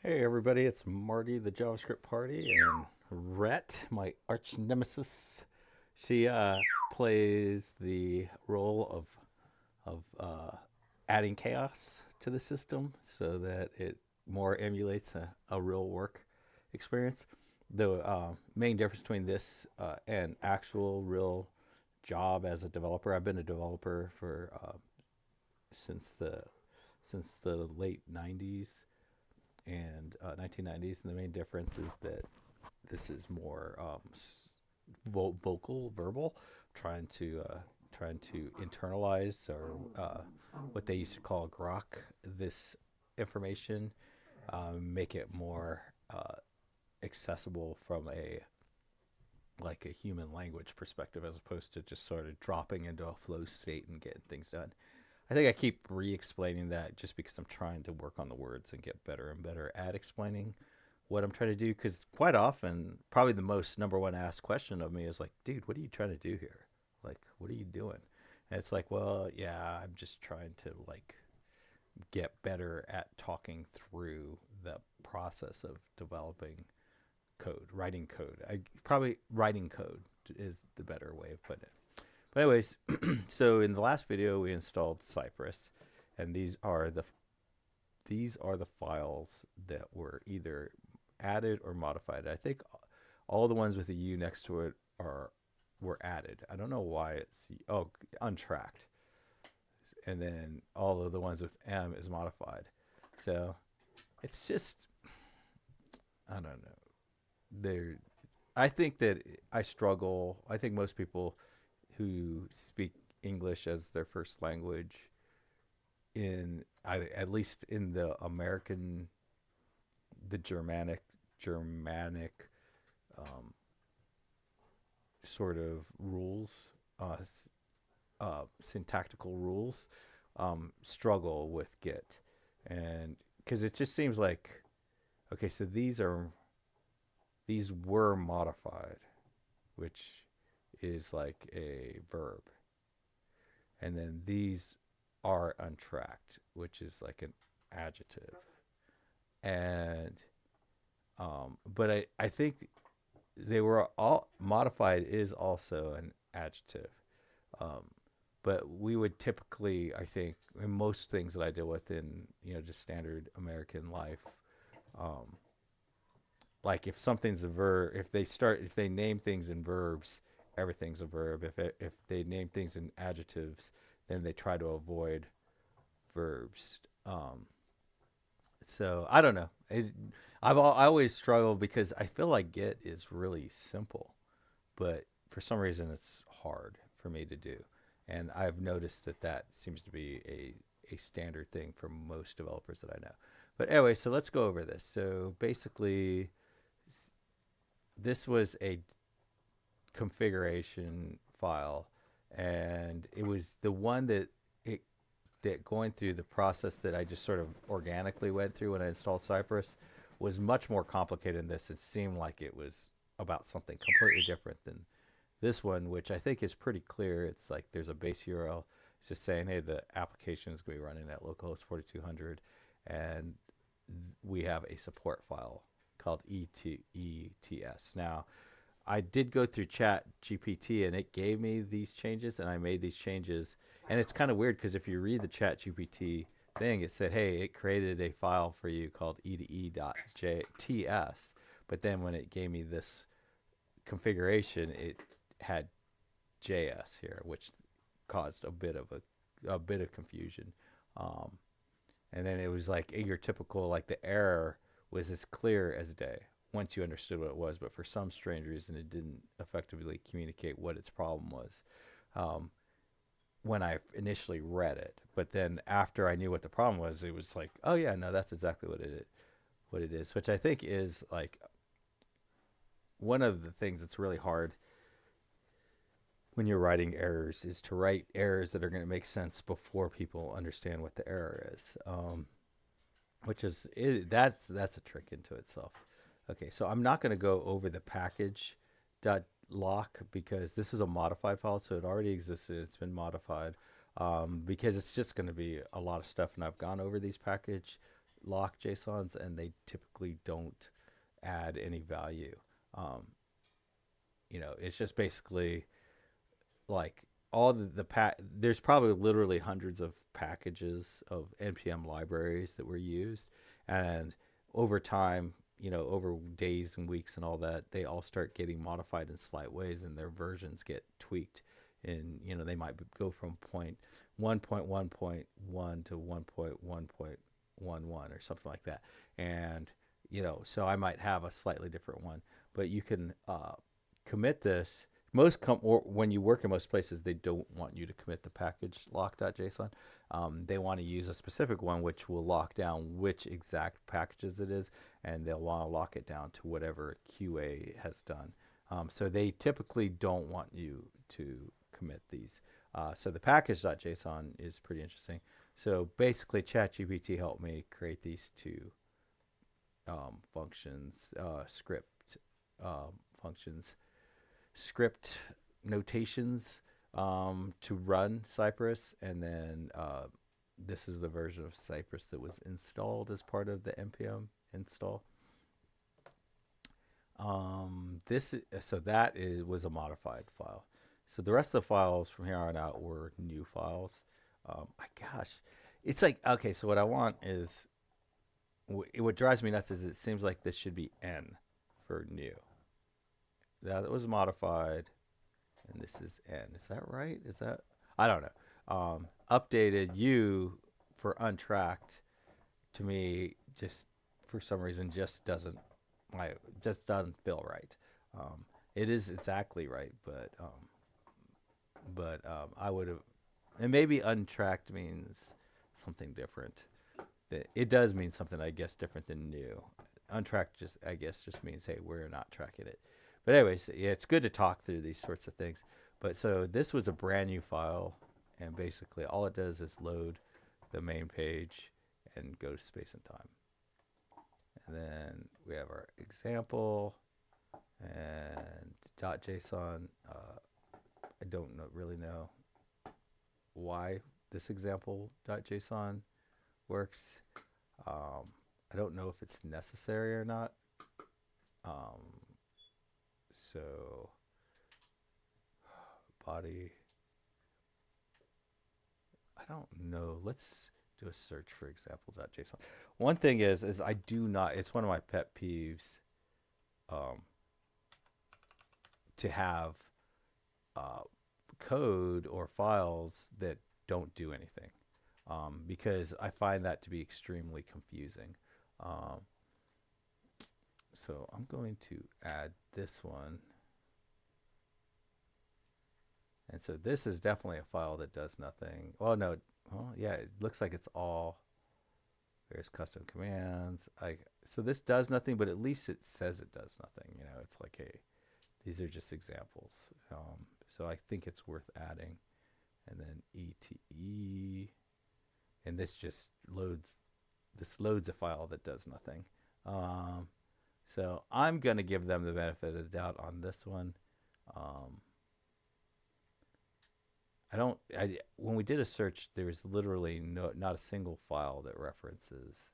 Hey everybody, it's Marty, the JavaScript party, and Rhett, my arch nemesis. She plays the role of adding chaos to the system so that it more emulates a real work experience. The main difference between this and actual real job as a developer, I've been a developer for since the since the late '90s and 1990s, and the main difference is that this is more verbal, trying to trying to internalize or what they used to call grok this information, make it more accessible from a like a human language perspective as opposed to just sort of dropping into a flow state and getting things done. I think I keep re-explaining that just because I'm trying to work on the words and get better and better at explaining what I'm trying to do. Because quite often, probably the most number one asked question of me is like, "Dude, what are you trying to do here? Like, what are you doing?" And it's like, "Well, yeah, I'm just trying to like get better at talking through the process of developing code, writing code. I probably writing code is the better way of putting it." But anyways, so in the last video we installed Cypress, and these are the files that were either added or modified. I think all the ones with a U next to it are were added. I don't know why it's untracked, and then all of the ones with M is modified. So it's just I don't know. There, I think that I struggle. I think most people who speak English as their first language at least in the American, the Germanic um, sort of rules, syntactical rules, struggle with Git, and because it just seems like okay, so these were modified, which is like a verb, and then these are untracked, which is like an adjective. And but I think they were all modified is also an adjective. Um, but we would typically, I think, in most things that I deal with in just standard American life, um, like if something's a verb, if they name things in verbs, everything's a verb. If they name things in adjectives, then they try to avoid verbs. So I don't know. I always struggle because I feel like Git is really simple, but for some reason it's hard for me to do, and I've noticed that that seems to be a standard thing for most developers that I know. But anyway, so let's go over this. So basically, this was a configuration file, and it was the one that going through the process that I just sort of organically went through when I installed Cypress was much more complicated than this. It seemed like it was about something completely different than this one, which I think is pretty clear. It's like there's a base URL. It's just saying, hey, the application is going to be running at localhost 4200, and we have a support file called ETS. Now, I did go through Chat GPT and it gave me these changes, and I made these changes. And it's kind of weird because if you read the Chat GPT thing, it said, hey, it created a file for you called ede.ts. But then when it gave me this configuration, it had JS here, which caused a bit of confusion. Um, and then it was like your typical, like the error was as clear as day once you understood what it was, but for some strange reason, it didn't effectively communicate what its problem was um, when I initially read it. But then after I knew what the problem was, it was like, oh yeah, no, that's exactly what it is, which I think is like one of the things that's really hard when you're writing errors is to write errors that are going to make sense before people understand what the error is. Which is that's a trick into itself. Okay, so I'm not going to go over the package dot lock because this is a modified file, so it already existed. It's been modified because it's just going to be a lot of stuff, and I've gone over these package lock JSONs, and they typically don't add any value. Um, it's just basically like all there's probably literally hundreds of packages of npm libraries that were used, and over time, over days and weeks and all that, they all start getting modified in slight ways, and their versions get tweaked. And they might go from 1.1.1 to 1.1.11 or something like that. And so I might have a slightly different one, but you can commit this. Or when you work in most places, they don't want you to commit the package lock.json. They want to use a specific one which will lock down which exact packages it is, and they'll want to lock it down to whatever QA has done. So they typically don't want you to commit these. So the package.json is pretty interesting. So basically, ChatGPT helped me create these two functions, functions, script notations to run Cypress, and then this is the version of Cypress that was installed as part of the npm install. Was a modified file. So the rest of the files from here on out were new files. It's like, okay, so what I want is, what drives me nuts is it seems like this should be N for new. That was modified, and this is N. Is that right? I don't know. Updated U for untracked, to me, just for some reason just doesn't feel right. It is exactly right, but I would have, and maybe untracked means something different. It does mean something, I guess, different than new. Untracked just means, hey, we're not tracking it. But anyways, yeah, it's good to talk through these sorts of things. But so this was a brand new file, and basically all it does is load the main page and go to space and time. And then we have our example and .json. I don't really know why this example.json works. I don't know if it's necessary or not. So body, I don't know. Let's do a search for example.json. One thing is I do not, it's one of my pet peeves to have code or files that don't do anything, because I find that to be extremely confusing. So I'm going to add this one. And so this is definitely a file that does nothing. Well, no. Well, yeah, it looks like it's all, there's custom commands. So this does nothing, but at least it says it does nothing. It's like, hey, these are just examples. So I think it's worth adding. And then ETE. And this just loads a file that does nothing. So I'm going to give them the benefit of the doubt on this one. When we did a search, there was literally not a single file that references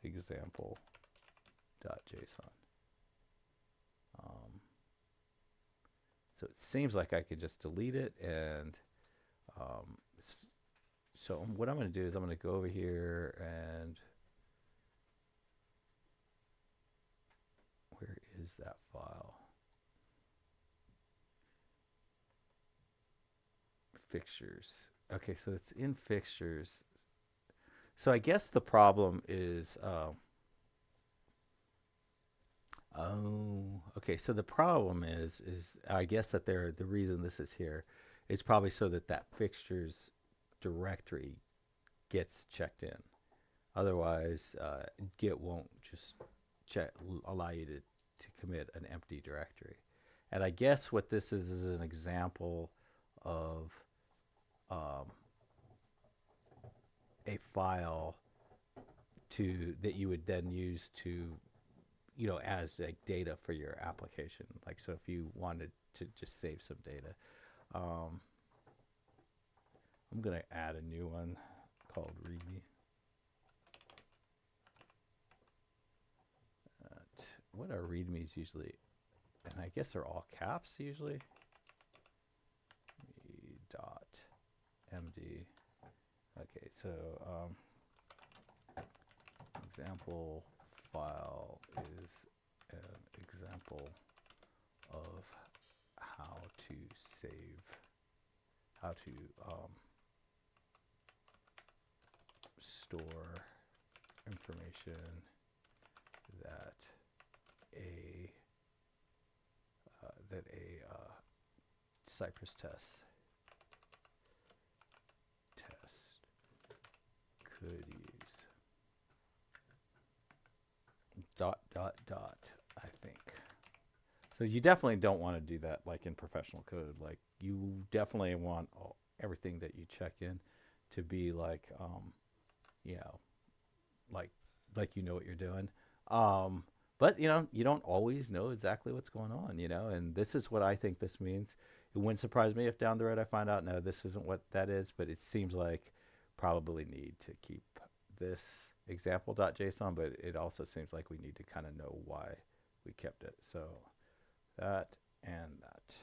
example.json. So it seems like I could just delete it, and so what I'm going to do is I'm going to go over here, and where is that file? Fixtures. Okay, so it's in fixtures. So I guess the problem is, okay. So the problem is I guess that the reason this is here is probably so that fixtures directory gets checked in. Otherwise, Git won't just allow you to commit an empty directory. And I guess what this is an example of a file that you would then use to, as like data for your application. Like, so if you wanted to just save some data, I'm going to add a new one called README. what are readmes usually? And I guess they're all caps usually. Dot md. Okay, so example file is an example of how to save, how to store information that a Cypress test could use. Dot, I think. So you definitely don't want to do that like in professional code. Like you definitely want everything that you check in to be like, you know, like you know what you're doing. But you know, you don't always know exactly what's going on, you know, and this is what I think this means. It wouldn't surprise me if down the road I find out, no, this isn't what that is, but it seems like probably need to keep this example.json, but it also seems like we need to kind of know why we kept it. So that and that.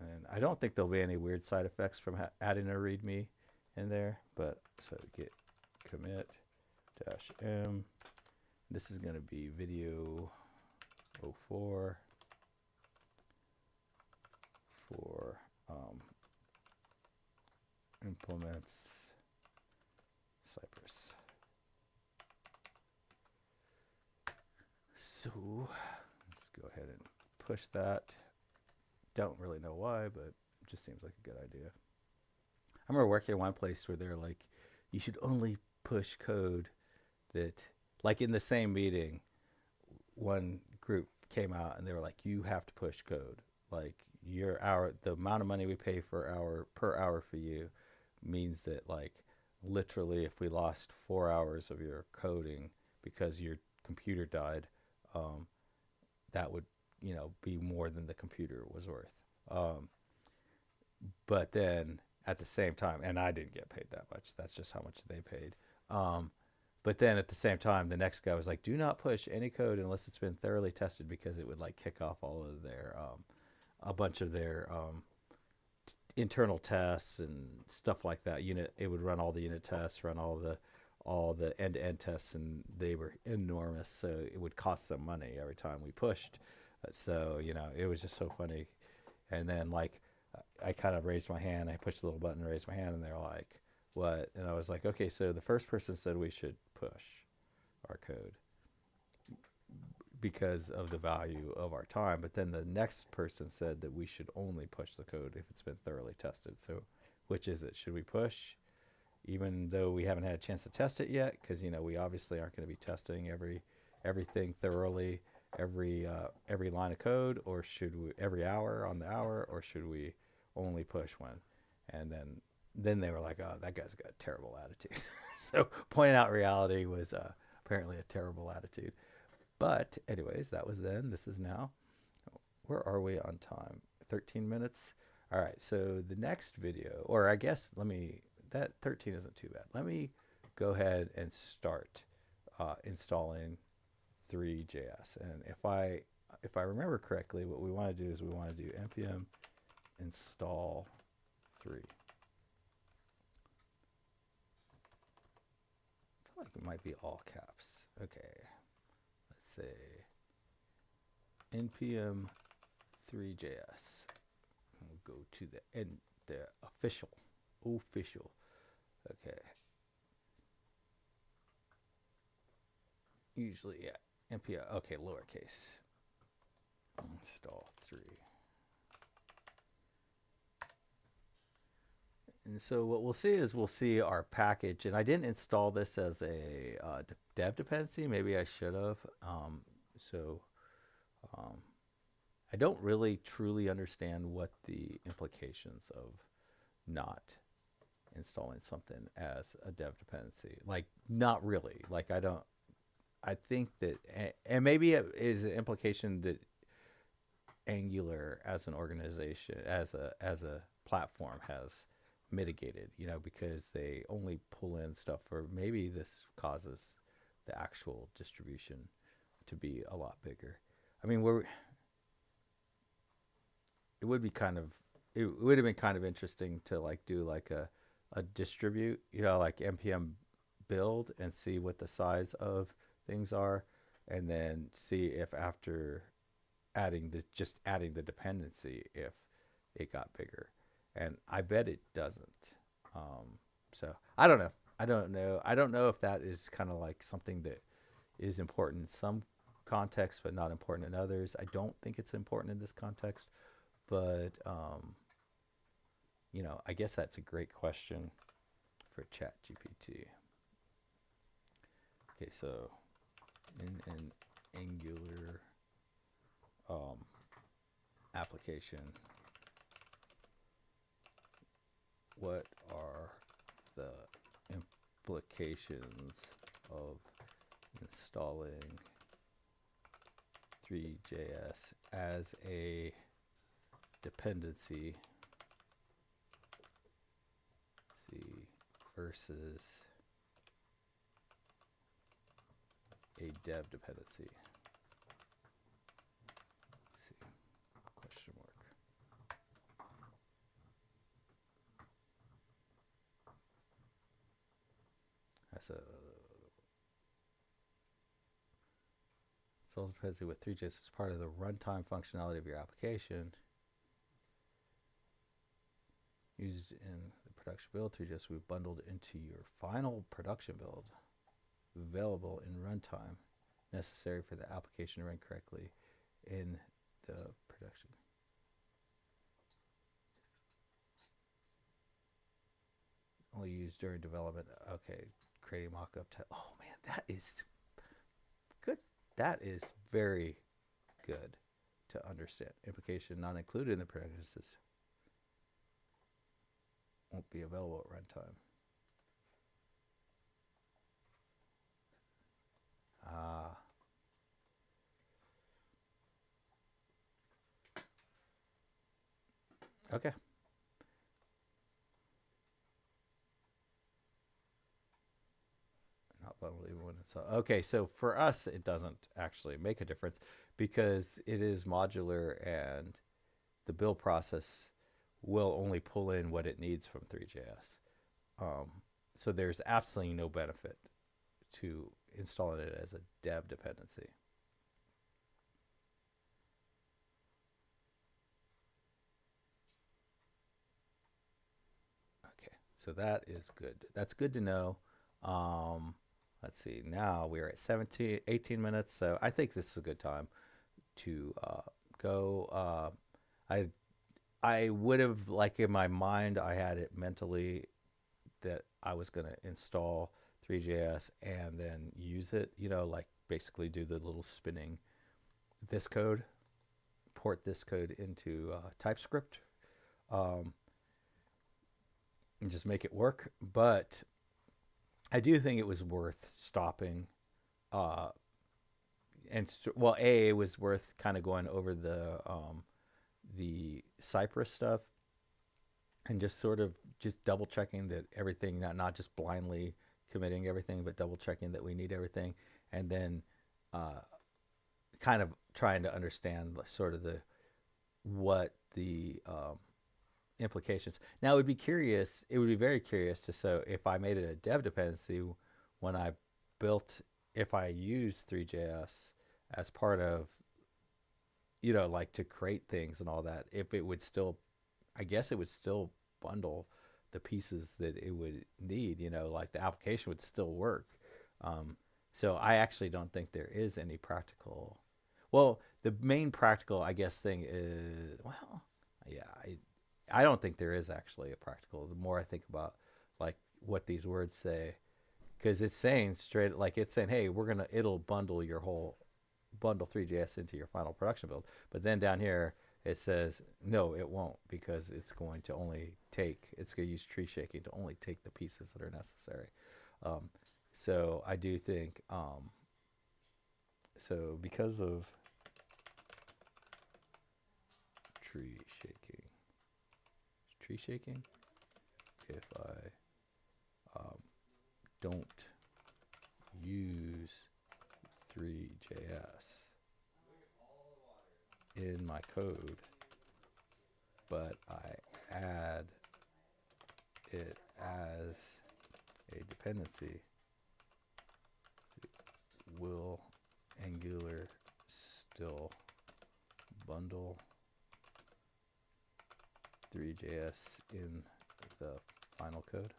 And I don't think there'll be any weird side effects from adding a readme in there, but so git commit -m. This is going to be video 04 for implements Cypress. So let's go ahead and push that. Don't really know why, but it just seems like a good idea. I remember working at one place where they're like, you should only push code that, like in the same meeting, one group came out and they were like, you have to push code. Like the amount of money we pay per hour for you means that like literally if we lost 4 hours of your coding because your computer died, that would, you know, be more than the computer was worth. But then at the same time, and I didn't get paid that much. That's just how much they paid. But then at the same time, the next guy was like, do not push any code unless it's been thoroughly tested, because it would like kick off all of their, a bunch of their internal tests and stuff like that. It would run all the unit tests, run all the end-to-end tests, and they were enormous. So it would cost them money every time we pushed. So, you know, it was just so funny. And then like, I kind of raised my hand. I pushed the little button, raised my hand, and they're like, what? And I was like, okay, so the first person said we should push our code because of the value of our time. But then the next person said that we should only push the code if it's been thoroughly tested. So which is it? Should we push even though we haven't had a chance to test it yet? Because, you know, we obviously aren't going to be testing everything thoroughly, every line of code, or should we every hour on the hour, or should we only push one? And then they were like, oh, that guy's got a terrible attitude. So pointing out reality was apparently a terrible attitude. But anyways, that was then. This is now. Where are we on time? 13 minutes. All right, so the next video, or I guess that 13 isn't too bad. Let me go ahead and start installing ThreeJS. And if I remember correctly, what we want to do is we want to do npm install 3. I feel like it might be all caps. Okay, let's say npm 3js. We'll go to the official. Okay. Usually, yeah, npm. Okay, lowercase. Install 3. And so what we'll see is we'll see our package, and I didn't install this as a dev dependency. Maybe I should have. I don't really truly understand what the implications of not installing something as a dev dependency. Like, not really. Like, I think that, and maybe it is an implication that Angular as an organization, as a platform, has mitigated, you know, because they only pull in stuff, or maybe this causes the actual distribution to be a lot bigger. I mean, we're it would be kind of it would have been kind of interesting to like do like a distribute, like npm build and see what the size of things are, and then see if after adding the dependency if it got bigger. And I bet it doesn't. So I don't know. I don't know if that is kind of like something that is important in some contexts but not important in others. I don't think it's important in this context, but I guess that's a great question for ChatGPT. Okay, so in an Angular application, what are the implications of installing ThreeJS as a dependency versus a dev dependency? Question mark. That's a installs dependency with ThreeJS as part of the runtime functionality of your application. Used in the production build, ThreeJS will be bundled into your final production build, available in runtime, necessary for the application to run correctly in the production. Only used during development. Okay, creating mockup. Oh man, that is good. That is very good to understand. Implication not included in the practices. Won't be available at runtime. Okay. Not bundled even when it's okay. So for us, it doesn't actually make a difference because it is modular, and the build process will only pull in what it needs from ThreeJS. So there's absolutely no benefit to installing it as a dev dependency. Okay, so that is good. That's good to know. Let's see. Now we're at 18 minutes, so I think this is a good time to go. I would have, like, in my mind, I had it mentally that I was going to install ThreeJS and then use it, like basically do the little spinning this code, port this code into TypeScript, and just make it work. But I do think it was worth stopping. Well, it was worth kind of going over the Cypress stuff and just sort of just double checking that everything, not just blindly committing everything, but double checking that we need everything, and then kind of trying to understand sort of what the implications. Now, it would be very curious to, so if I made it a dev dependency when I if I used ThreeJS as part of, like to create things and all that, if it would still, I guess it would still bundle the pieces that it would need, like the application would still work. So I actually don't think there is any practical, well, the main practical, I guess, thing is, well, yeah, I don't think there is actually a practical. The more I think about like what these words say, because it's saying straight, like it's saying, hey, it'll bundle bundle ThreeJS into your final production build. But then down here it says, no, it won't, because it's going to use tree shaking to only take the pieces that are necessary. So I do think, so because of tree shaking, if I don't use 3JS in my code, but I add it as a dependency, will Angular still bundle 3JS in the final code?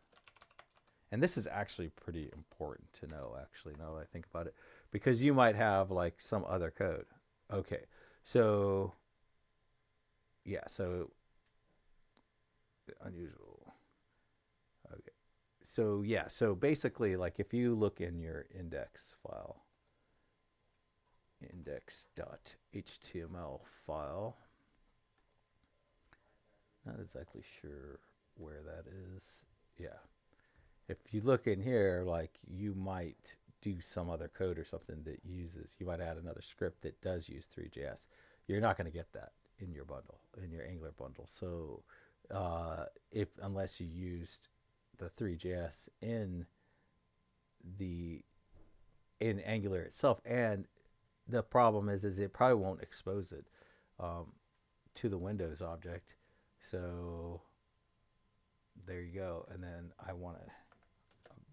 And this is actually pretty important to know, actually, now that I think about it, because you might have like some other code. Okay, so yeah, so unusual. Okay, so yeah, so basically, like if you look in your index file, index.html file, not exactly sure where that is. Yeah, if you look in here, like you might do some other code or something that uses, you might add another script that does use 3JS. You're not going to get that in your bundle, in your Angular bundle. So if unless you used the 3JS the in Angular itself, and the problem is it probably won't expose it to the Windows object. So there you go. And then I want to,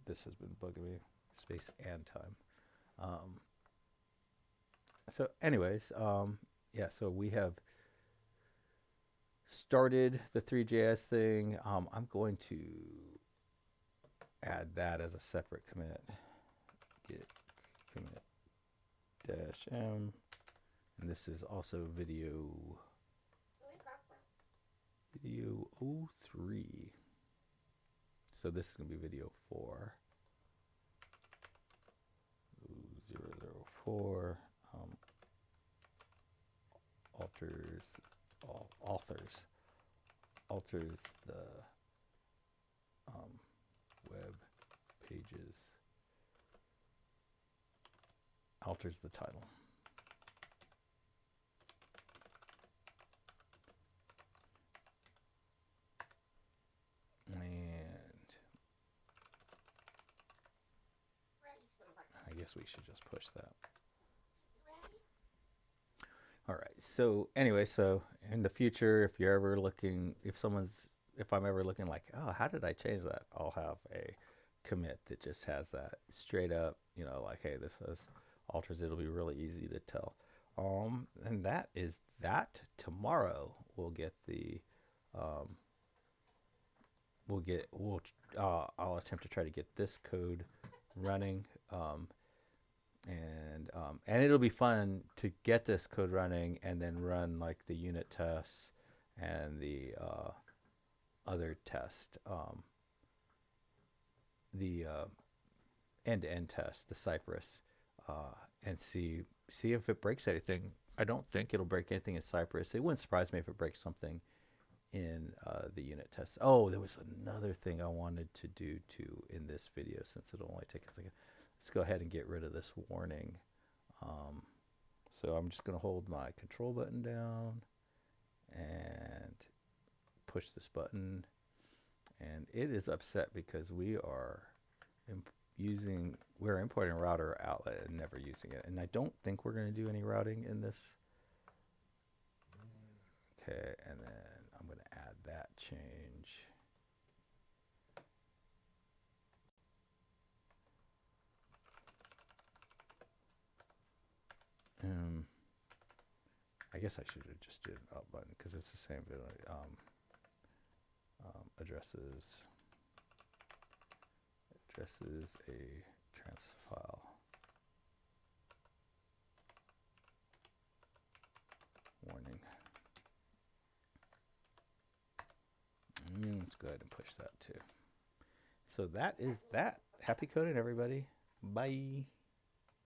this has been bugging me, space and time. So anyways, yeah, so we have started the 3JS thing. I'm going to add that as a separate commit. Git commit -m, and this is also video 03. So this is going to be video 4. 004 alters the web pages, alters the title. And I guess we should just push that. All right. So anyway, so in the future, if you're ever looking, if I'm ever looking like, oh, how did I change that? I'll have a commit that just has that straight up, like, hey, this has alters. It'll be really easy to tell. And that is that. Tomorrow we'll get the, I'll attempt to try to get this code running. And it'll be fun to get this code running and then run like the unit tests and the other test, the end-to-end test, the Cypress, and see if it breaks anything. I don't think it'll break anything in Cypress. It wouldn't surprise me if it breaks something in the unit test. Oh, there was another thing I wanted to do too in this video, since it'll only take a second. Let's go ahead and get rid of this warning. So I'm just going to hold my control button down and push this button. And it is upset because we are we're importing a router outlet and never using it. And I don't think we're going to do any routing in this. Okay, and then I'm going to add that change. I guess I should have just did an up button because it's the same video. Addresses a trans file. Warning. Let's go ahead and push that too. So that is that. Happy coding, everybody. Bye.